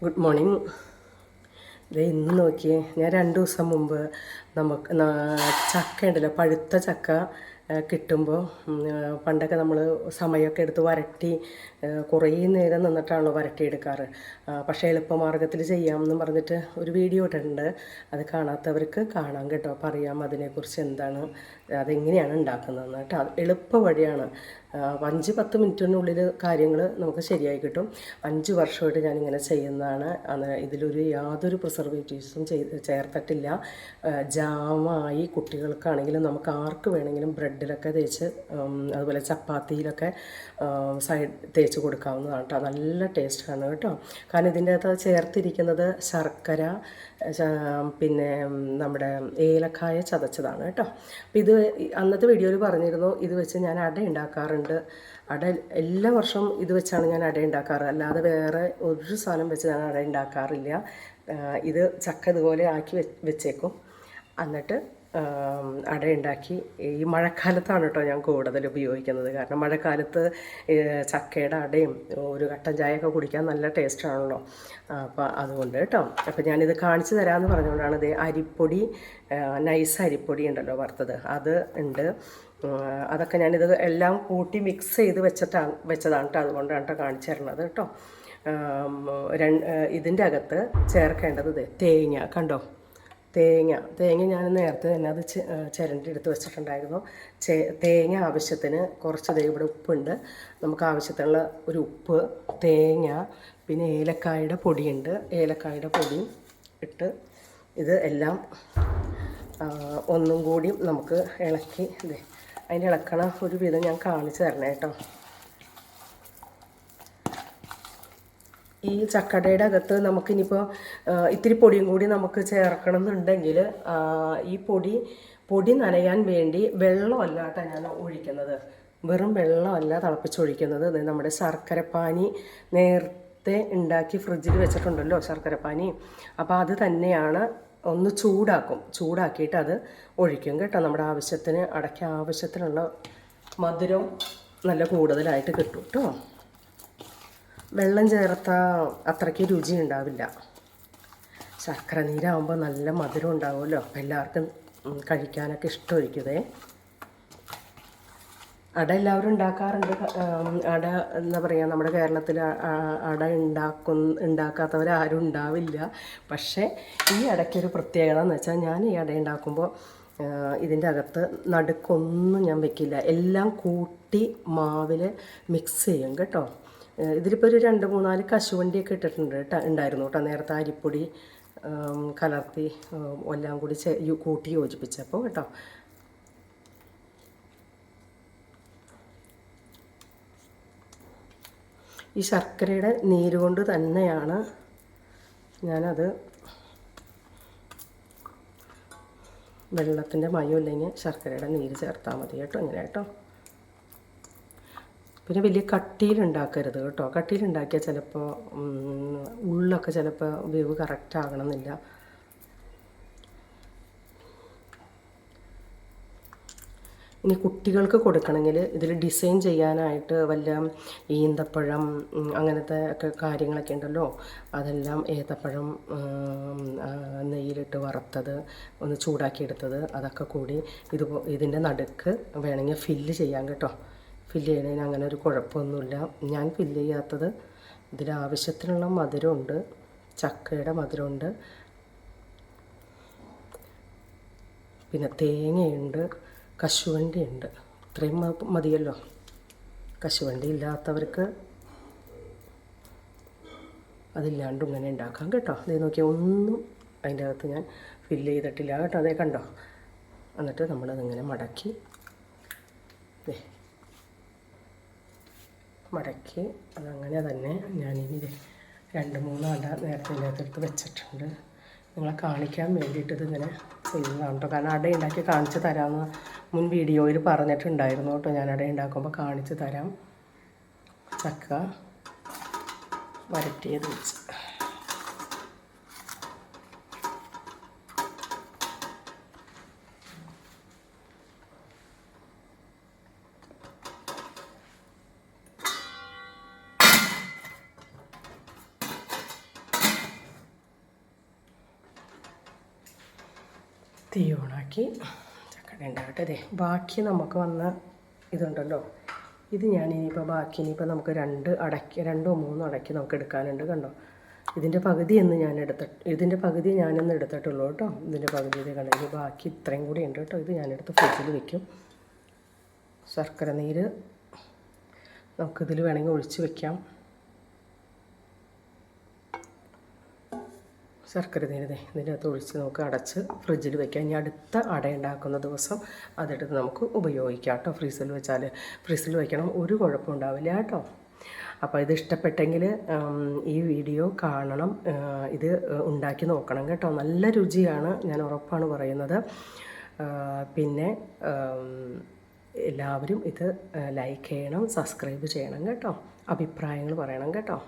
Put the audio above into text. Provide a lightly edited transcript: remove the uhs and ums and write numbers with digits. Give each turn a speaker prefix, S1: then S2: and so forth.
S1: Good morning. ഇന്ന് നോക്കിയേ, ഞാൻ 2 ദിവസം മുമ്പ് ചക്ക ഉണ്ടല്ലോ, പഴുത്ത ചക്ക കിട്ടുമ്പോൾ പണ്ടൊക്കെ നമ്മൾ സമയമൊക്കെ എടുത്ത് വരട്ടി കുറേ നേരം നിന്നിട്ടാണല്ലോ വരട്ടിയെടുക്കാറ്. പക്ഷേ എളുപ്പമാർഗ്ഗത്തിൽ ചെയ്യാമെന്ന് പറഞ്ഞിട്ട് ഒരു വീഡിയോ ഇട്ടിട്ടുണ്ട്. അത് കാണാത്തവർക്ക് കാണാം കേട്ടോ. അപ്പോൾ അറിയാം അതിനെക്കുറിച്ച് എന്താണ്, അതെങ്ങനെയാണ് ഉണ്ടാക്കുന്നതെന്ന് കേട്ടോ. എളുപ്പ വഴിയാണ്. 5-10 മിനിറ്റിനുള്ളിൽ കാര്യങ്ങൾ നമുക്ക് ശരിയായി കിട്ടും. 5 വർഷമായിട്ട് ഞാനിങ്ങനെ ചെയ്യുന്നതാണ്. ഇതിലൊരു യാതൊരു പ്രിസർവേറ്റീവ്സും ചേർത്തിട്ടില്ല. ജാമായി കുട്ടികൾക്കാണെങ്കിലും നമുക്ക് ആർക്ക് വേണമെങ്കിലും ബ്രെഡിലൊക്കെ തേച്ച്, അതുപോലെ ചപ്പാത്തിയിലൊക്കെ തേച്ച് കൊടുക്കാവുന്നതാണ് കേട്ടോ. നല്ല ടേസ്റ്റാണ് കേട്ടോ. കാരണം ഇതിൻ്റെ അകത്ത് ചേർത്തിരിക്കുന്നത് ശർക്കര, പിന്നെ നമ്മുടെ ഏലക്കായ ചതച്ചതാണ് കേട്ടോ. അപ്പോൾ ഇത് അന്നത്തെ വീഡിയോയിൽ പറഞ്ഞിരുന്നു, ഇത് വെച്ച് ഞാൻ അട ഉണ്ടാക്കാറുണ്ട്. അട എല്ലാ വർഷവും ഇത് വെച്ചാണ് ഞാൻ അട ഉണ്ടാക്കാറ്, അല്ലാതെ വേറെ ഒരു സാധനം വെച്ച് ഞാൻ അട ഉണ്ടാക്കാറില്ല. ഇത് ചക്ക ഇതുപോലെ ആക്കി വെച്ചേക്കും. എന്നിട്ട് അട ഉണ്ടാക്കി ഈ മഴക്കാലത്താണ് കേട്ടോ ഞാൻ കൂടുതൽ ഉപയോഗിക്കുന്നത്. കാരണം മഴക്കാലത്ത് ചക്കയുടെ അടയും ഒരു കട്ടൻ ചായയൊക്കെ കുടിക്കാൻ നല്ല ടേസ്റ്റാണല്ലോ. അപ്പോൾ അതുകൊണ്ട് കേട്ടോ. അപ്പോൾ ഞാനിത് കാണിച്ചു തരാമെന്ന് പറഞ്ഞുകൊണ്ടാണ്. ഇത് അരിപ്പൊടി, നൈസ് അരിപ്പൊടി ഉണ്ടല്ലോ വറുത്തത്, അത് ഉണ്ട്. അതൊക്കെ ഞാനിത് എല്ലാം കൂട്ടി മിക്സ് ചെയ്ത് വെച്ചതാണ് കേട്ടോ. അതുകൊണ്ടാണ് കേട്ടോ കാണിച്ചു തരണത് കേട്ടോ. ഇതിൻ്റെ അകത്ത് ചേർക്കേണ്ടത് തേങ്ങ കണ്ടോ. തേങ്ങ ഞാൻ നേരത്തെ തന്നെ അത് ചിരണ്ടി എടുത്ത് വെച്ചിട്ടുണ്ടായിരുന്നു. തേങ്ങ ആവശ്യത്തിന് കുറച്ച് ഇവിടെ ഉപ്പുണ്ട്. നമുക്ക് ആവശ്യത്തിനുള്ള ഒരു ഉപ്പ്, തേങ്ങ, പിന്നെ ഏലക്കായുടെ പൊടിയുണ്ട്. ഏലക്കായുടെ പൊടിയും ഇട്ട് ഇത് എല്ലാം ഒന്നും കൂടി നമുക്ക് ഇളക്കി അതിൻ്റെ ഇളക്കണ ഒരു വിധം ഞാൻ കാണിച്ചു തരണേ കേട്ടോ. ഈ ചക്കടയുടെ അകത്ത് നമുക്കിനിയിപ്പോൾ ഇത്തിരി പൊടിയും കൂടി നമുക്ക് ചേർക്കണം എന്നുണ്ടെങ്കിൽ ഈ പൊടി നനയാൻ വേണ്ടി വെള്ളമല്ല കേട്ടോ ഞാൻ ഒഴിക്കുന്നത്. വെറും വെള്ളമല്ല തിളപ്പിച്ചൊഴിക്കുന്നത്. നമ്മുടെ ശർക്കരപ്പാനി നേരത്തെ ഉണ്ടാക്കി ഫ്രിഡ്ജിൽ വെച്ചിട്ടുണ്ടല്ലോ ശർക്കരപ്പാനി, അപ്പോൾ അത് തന്നെയാണ്. ഒന്ന് ചൂടാക്കിയിട്ട് അത് ഒഴിക്കും കേട്ടോ. നമ്മുടെ ആവശ്യത്തിന്, അടയ്ക്ക് ആവശ്യത്തിനുള്ള മധുരം നല്ല കൂടുതലായിട്ട് കിട്ടും കേട്ടോ. വെള്ളം ചേർത്താൽ അത്രയ്ക്ക് രുചി ഉണ്ടാവില്ല. ശർക്കര നീരാകുമ്പോൾ നല്ല മധുരം ഉണ്ടാവുമല്ലോ. അപ്പം എല്ലാവർക്കും കഴിക്കാനൊക്കെ ഇഷ്ടമായിരിക്കുമേ. അട എല്ലാവരും ഉണ്ടാക്കാറുണ്ട്. അട എന്താ പറയുക, നമ്മുടെ കേരളത്തിൽ അട ഉണ്ടാക്കാത്തവരാരും ഉണ്ടാവില്ല. പക്ഷേ ഈ അടയ്ക്കൊരു പ്രത്യേകത എന്ന് വെച്ചാൽ, ഞാൻ ഈ അട ഉണ്ടാക്കുമ്പോൾ ഇതിൻ്റെ അകത്ത് നടുക്കൊന്നും ഞാൻ വെക്കില്ല. എല്ലാം കൂട്ടി മാവിൽ മിക്സ് ചെയ്യും കേട്ടോ. ഇതിലിപ്പോൾ ഒരു 2-3-4 കശുവണ്ടിയൊക്കെ ഉണ്ടായിരുന്നു കേട്ടോ. നേരത്തെ അരിപ്പൊടി കലർത്തി എല്ലാം കൂടി കൂട്ടി യോജിപ്പിച്ചപ്പോൾ കേട്ടോ. ഈ ശർക്കരയുടെ നീര് കൊണ്ട് തന്നെയാണ് ഞാനത്, വെള്ളത്തിൻ്റെ മയം ഇല്ലെങ്കിൽ ശർക്കരയുടെ നീര് ചേർത്താൽ മതി കേട്ടോ. ഇങ്ങനെ കേട്ടോ. പിന്നെ വലിയ കട്ടിയിലുണ്ടാക്കരുത് കേട്ടോ. കട്ടിയിലുണ്ടാക്കിയാൽ ചിലപ്പോൾ ഉള്ളൊക്കെ ചിലപ്പോൾ വേവ് കറക്റ്റ് ആകണമെന്നില്ല. ഇനി കുട്ടികൾക്ക് കൊടുക്കണമെങ്കിൽ ഇതിൽ ഡിസൈൻ ചെയ്യാനായിട്ട് വല്ല ഈന്തപ്പഴം അങ്ങനത്തെ ഒക്കെ കാര്യങ്ങളൊക്കെ ഉണ്ടല്ലോ, അതെല്ലാം ഏത്തപ്പഴം നെയ്യിലിട്ട് വറുത്തത് ഒന്ന് ചൂടാക്കിയെടുത്തത്, അതൊക്കെ കൂടി ഇതിൻ്റെ നടുക്ക് വേണമെങ്കിൽ ഫില്ല് ചെയ്യാം കേട്ടോ. ഫില്ല് ചെയ്യണതിന് അങ്ങനെ ഒരു കുഴപ്പമൊന്നുമില്ല. ഞാൻ ഫില്ല് ചെയ്യാത്തത്, ഇതിലാവശ്യത്തിനുള്ള മധുരമുണ്ട്, ചക്കയുടെ മധുരമുണ്ട്, പിന്നെ തേങ്ങയുണ്ട്, കശുവണ്ടി ഉണ്ട്. ഇത്രയും മതിയല്ലോ. കശുവണ്ടി ഇല്ലാത്തവർക്ക് അതില്ലാണ്ടും ഇങ്ങനെ ഉണ്ടാക്കാം കേട്ടോ. അതേ നോക്കിയാൽ ഒന്നും അതിൻ്റെ അകത്ത് ഞാൻ ഫില്ല് ചെയ്തിട്ടില്ല കേട്ടോ. അതേ കണ്ടോ. എന്നിട്ട് നമ്മളതിങ്ങനെ മടക്കി അതങ്ങനെ തന്നെ ഞാനിനി 2-3 അട നേരത്തെ ഇതിനകത്തെടുത്ത് വെച്ചിട്ടുണ്ട്. നിങ്ങളെ കാണിക്കാൻ വേണ്ടിയിട്ട് ഇതിങ്ങനെ ചെയ്യുന്നതാണ് കേട്ടോ. കാരണം അട ഉണ്ടാക്കി കാണിച്ച് തരാമെന്ന് മുൻ വീഡിയോയിൽ പറഞ്ഞിട്ടുണ്ടായിരുന്നു കേട്ടോ. ഞാൻ അട ഉണ്ടാക്കുമ്പോൾ കാണിച്ച് തരാം. ചക്ക വരട്ടിയത് വെച്ച് തീ ഓണാക്കി ചക്കട ഉണ്ടാകട്ടെ. അതെ, ബാക്കി നമുക്ക് വന്ന ഇതുണ്ടല്ലോ, ഇത് ഞാനിനിയിപ്പോൾ ബാക്കി ഇനിയിപ്പോൾ നമുക്ക് 2 3 അടയ്ക്ക് നമുക്ക് എടുക്കാനുണ്ട്. കണ്ടോ, ഇതിൻ്റെ പകുതി ഞാനൊന്ന് എടുത്തിട്ടുള്ളൂ കേട്ടോ. ഇതിൻ്റെ പകുതി ഇത് കണ്ടോ, ഇനി ബാക്കി ഇത്രയും കൂടി ഉണ്ട് കേട്ടോ. ഇത് ഞാനെടുത്ത് ഫ്രിഡ്ജിൽ വെക്കും. ശർക്കര നീര് നമുക്കിതിൽ വേണമെങ്കിൽ ഒഴിച്ച് വെക്കാം. ശർക്കര നീര് ഇതിൻ്റെ അകത്ത് ഒഴിച്ച് നമുക്ക് അടച്ച് ഫ്രിഡ്ജിൽ വെക്കാം. ഇനി അടുത്ത അട ഉണ്ടാക്കുന്ന ദിവസം അതെടുത്ത് നമുക്ക് ഉപയോഗിക്കാം കേട്ടോ. ഫ്രീസറിൽ വെക്കണം, ഒരു കുഴപ്പം ഉണ്ടാവില്ല കേട്ടോ. അപ്പോൾ ഇത് ഇഷ്ടപ്പെട്ടെങ്കിൽ ഈ വീഡിയോ കാണണം, ഇത് ഉണ്ടാക്കി നോക്കണം കേട്ടോ. നല്ല രുചിയാണ്, ഞാൻ ഉറപ്പാണ് പറയുന്നത്. പിന്നെ എല്ലാവരും ഇത് ലൈക്ക് ചെയ്യണം, സബ്സ്ക്രൈബ് ചെയ്യണം കേട്ടോ. അഭിപ്രായങ്ങൾ പറയണം കേട്ടോ.